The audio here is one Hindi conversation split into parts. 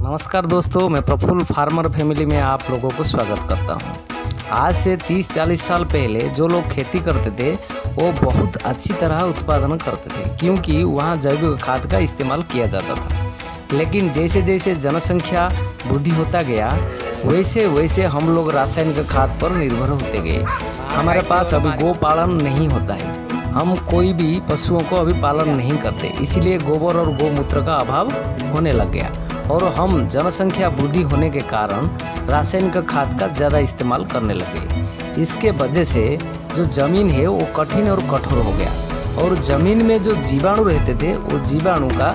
नमस्कार दोस्तों, मैं प्रफुल्ल फार्मर फैमिली में आप लोगों को स्वागत करता हूं। आज से 30-40 साल पहले जो लोग खेती करते थे वो बहुत अच्छी तरह उत्पादन करते थे, क्योंकि वहां जैविक खाद का इस्तेमाल किया जाता था। लेकिन जैसे जैसे जनसंख्या वृद्धि होता गया वैसे वैसे हम लोग रासायनिक खाद पर निर्भर होते गए। हमारे पास अभी गो पालन नहीं होता है, हम कोई भी पशुओं को अभी पालन नहीं करते, इसीलिए गोबर और गौमूत्र का अभाव होने लग गया और हम जनसंख्या वृद्धि होने के कारण रासायनिक खाद का ज़्यादा इस्तेमाल करने लगे। इसके वजह से जो ज़मीन है वो कठिन और कठोर हो गया और ज़मीन में जो जीवाणु रहते थे वो जीवाणु का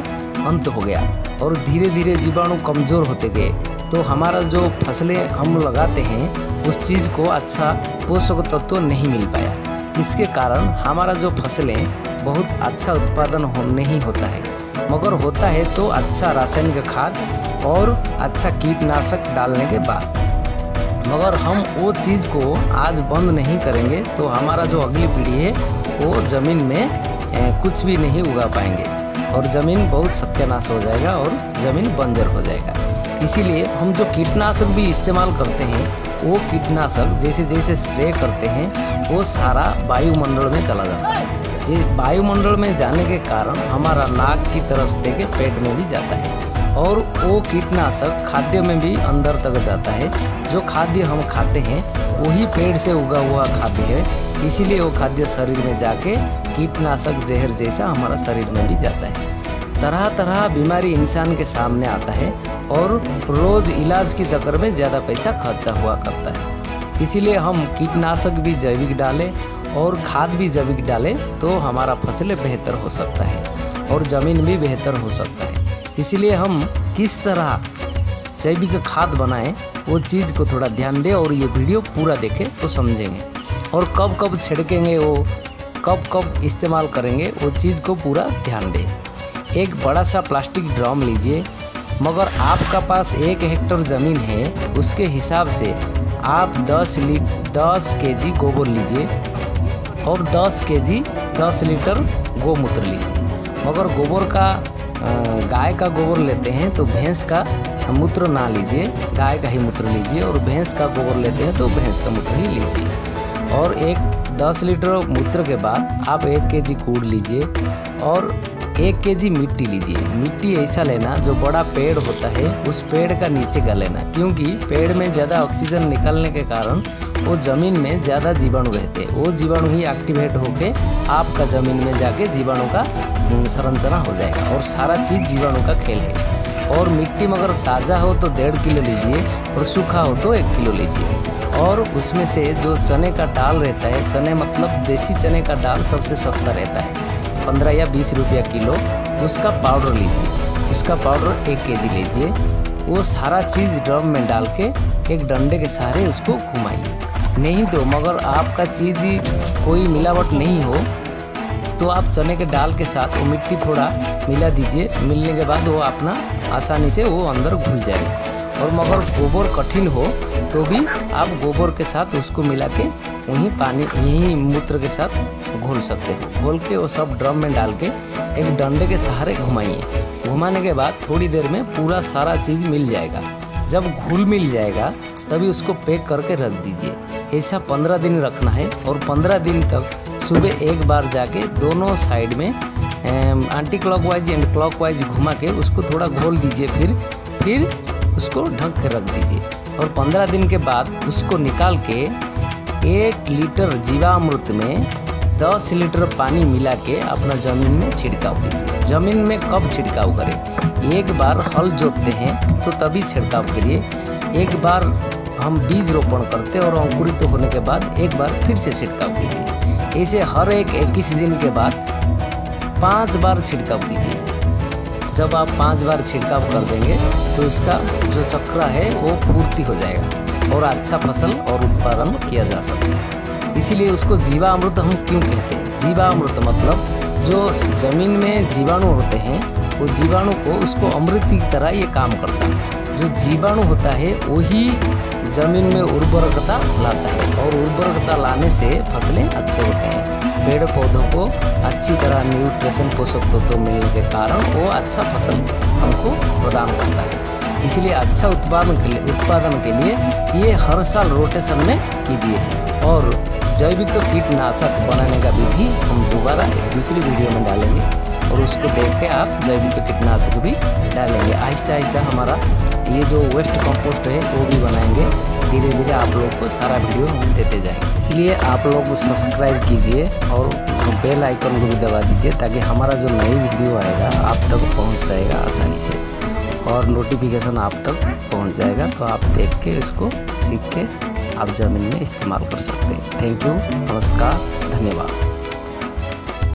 अंत हो गया और धीरे धीरे जीवाणु कमज़ोर होते गए। तो हमारा जो फसलें हम लगाते हैं उस चीज़ को अच्छा पोषक तत्व नहीं मिल पाया। इसके कारण हमारा जो फसलें बहुत अच्छा उत्पादन नहीं होता है, मगर होता है तो अच्छा रासायनिक खाद और अच्छा कीटनाशक डालने के बाद। मगर हम वो चीज़ को आज बंद नहीं करेंगे तो हमारा जो अगली पीढ़ी है वो ज़मीन में कुछ भी नहीं उगा पाएंगे और ज़मीन बहुत सत्यानाश हो जाएगा और ज़मीन बंजर हो जाएगा। इसीलिए हम जो कीटनाशक भी इस्तेमाल करते हैं वो कीटनाशक जैसे जैसे स्प्रे करते हैं वो सारा वायुमंडल में चला जाता है। वायुमंडल में जाने के कारण हमारा नाक की तरफ से के पेट में भी जाता है और वो कीटनाशक खाद्य में भी अंदर तक जाता है। जो खाद्य हम खाते हैं वही पेड़ से उगा हुआ खाद्य है, इसीलिए वो खाद्य शरीर में जाके कीटनाशक जहर जैसा हमारा शरीर में भी जाता है। तरह तरह बीमारी इंसान के सामने आता है और रोज़ इलाज के चक्कर में ज़्यादा पैसा खर्चा हुआ करता है। इसीलिए हम कीटनाशक भी जैविक डालें और खाद भी जैविक डालें तो हमारा फसलें बेहतर हो सकता है और ज़मीन भी बेहतर हो सकता है। इसीलिए हम किस तरह जैविक खाद बनाएं वो चीज़ को थोड़ा ध्यान दें और ये वीडियो पूरा देखें तो समझेंगे। और कब कब छिड़केंगे वो कब कब इस्तेमाल करेंगे वो चीज़ को पूरा ध्यान दें। एक बड़ा सा प्लास्टिक ड्रम लीजिए, मगर आपका पास 1 हेक्टेयर ज़मीन है उसके हिसाब से आप 10 केजी गोबर लीजिए और 10 लीटर गौमूत्र लीजिए। मगर गोबर का गाय का गोबर लेते हैं तो भैंस का मूत्र ना लीजिए, गाय का ही मूत्र लीजिए, और भैंस का गोबर लेते हैं तो भैंस का मूत्र ही लीजिए। और 10 लीटर मूत्र के बाद आप 1 केजी कूड़ लीजिए और 1 केजी मिट्टी लीजिए। मिट्टी ऐसा लेना जो बड़ा पेड़ होता है उस पेड़ का नीचे का लेना, क्योंकि पेड़ में ज़्यादा ऑक्सीजन निकलने के कारण वो ज़मीन में ज़्यादा जीवाणु रहते हैं। वो जीवाणु ही एक्टिवेट होके आपका ज़मीन में जाके जीवाणु का संरचना हो जाएगा और सारा चीज़ जीवाणु का खेल है। और मिट्टी मगर ताज़ा हो तो 1.5 किलो लीजिए और सूखा हो तो 1 किलो लीजिए। और उसमें से जो चने का डाल रहता है, चने मतलब देसी चने का डाल सबसे सस्ता रहता है, 15 या 20 रुपया किलो, उसका पाउडर लीजिए। उसका पाउडर 1 केजी लीजिए। वो सारा चीज़ ड्रम में डाल के एक डंडे के सहारे उसको घुमाइए। नहीं तो मगर आपका चीज़ कोई मिलावट नहीं हो तो आप चने के डाल के साथ वो मिट्टी थोड़ा मिला दीजिए। मिलने के बाद वो अपना आसानी से वो अंदर घुल जाएगा। और मगर गोबर कठिन हो तो भी आप गोबर के साथ उसको मिला के वहीं पानी यहीं मूत्र के साथ घोल सकते हैं। घोल के वो सब ड्रम में डाल के एक डंडे के सहारे घुमाइए। घुमाने के बाद थोड़ी देर में पूरा सारा चीज़ मिल जाएगा। जब घुल मिल जाएगा तभी उसको पैक करके रख दीजिए। ऐसा 15 दिन रखना है और 15 दिन तक सुबह एक बार जाके दोनों साइड में एंटी क्लॉकवाइज एंड क्लॉकवाइज घुमा के उसको थोड़ा घोल दीजिए। फिर उसको ढक के रख दीजिए और 15 दिन के बाद उसको निकाल के 1 लीटर जीवामृत में 10 लीटर पानी मिला के अपना ज़मीन में छिड़काव कीजिए। ज़मीन में कब छिड़काव करें? एक बार हल जोतते हैं तो तभी छिड़काव करिए। एक बार हम बीज रोपण करते और अंकुरित होने के बाद एक बार फिर से छिड़काव कीजिए। ऐसे हर 21 दिन के बाद 5 बार छिड़काव कीजिए। जब आप 5 बार छिड़काव कर देंगे तो उसका जो चक्र है वो पूर्ति हो जाएगा और अच्छा फसल और उत्पादन किया जा सकता है। इसीलिए उसको जीवामृत हम क्यों कहते हैं? जीवामृत मतलब जो ज़मीन में जीवाणु होते हैं वो जीवाणु को उसको अमृत की तरह ये काम करता है। जो जीवाणु होता है वही ज़मीन में उर्वरकता लाता है और उर्वरकता लाने से फसलें अच्छे होते हैं। पेड़ पौधों को अच्छी तरह न्यूट्रिशन पोषक तत्व मिलने के कारण वो अच्छा फसल हमको प्रदान करता है। इसलिए अच्छा उत्पादन के लिए ये हर साल रोटेशन में कीजिए। और जैविक कीटनाशक बनाने का विधि हम दोबारा दूसरी वीडियो में डालेंगे और उसको देख के आप जैविक कीटनाशक भी डालेंगे। आहिस्ता आहिस्ता हमारा ये जो वेस्ट कंपोस्ट है वो भी बनाएंगे। धीरे धीरे आप लोग को सारा वीडियो हम देते जाएंगे। इसलिए आप लोग सब्सक्राइब कीजिए और बेल आइकन को भी दबा दीजिए ताकि हमारा जो नई वीडियो आएगा आप तक पहुंच जाएगा आसानी से और नोटिफिकेशन आप तक पहुंच जाएगा। तो आप देख के इसको सीख के आप ज़मीन में इस्तेमाल कर सकते हैं। थैंक यू, नमस्कार, धन्यवाद।